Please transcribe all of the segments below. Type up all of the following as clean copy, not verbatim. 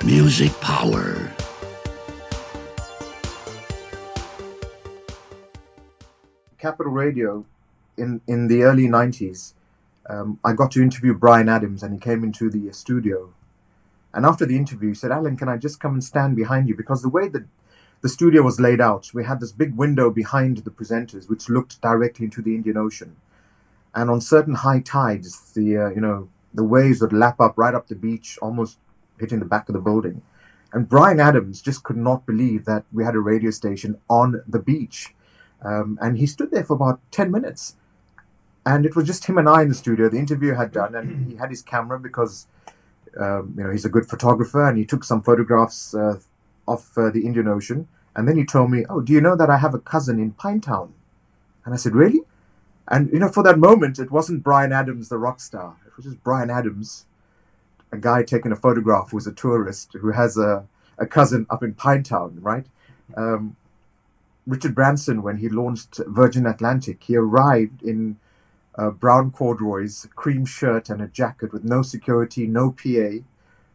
Music Power. Capital Radio in the early 90s, I got to interview Bryan Adams, and he came into the studio. And after the interview, he said, "Alan, can I just come and stand behind you?" Because the way that the studio was laid out, we had this big window behind the presenters, which looked directly into the Indian Ocean. And on certain high tides, the waves would lap up right up the beach, almost hitting the back of the building. And Bryan Adams just could not believe that we had a radio station on the beach. And he stood there for about 10 minutes. And it was just him and I in the studio. The interview had done, and he had his camera because, he's a good photographer, and he took some photographs of the Indian Ocean. And then he told me, "Oh, do you know that I have a cousin in Pinetown?" And I said, "Really?" And, for that moment, it wasn't Bryan Adams, the rock star. It was just Bryan Adams, a guy taking a photograph who's a tourist who has a cousin up in Pinetown, right? Richard Branson, when he launched Virgin Atlantic, he arrived in brown corduroys, cream shirt, and a jacket with no security, no PA,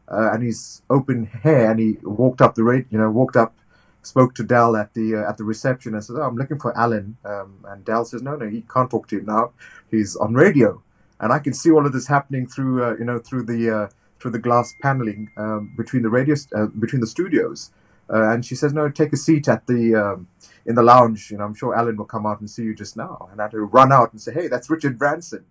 and his open hair. And he walked up spoke to Dal at the reception and said, "Oh, I'm looking for Alan." And Dal says, "No, he can't talk to you now. He's on radio." And I can see all of this happening through the glass paneling between the studios. And she says, "No, take a seat at in the lounge. I'm sure Alan will come out and see you just now." And I had to run out and say, "Hey, that's Richard Branson."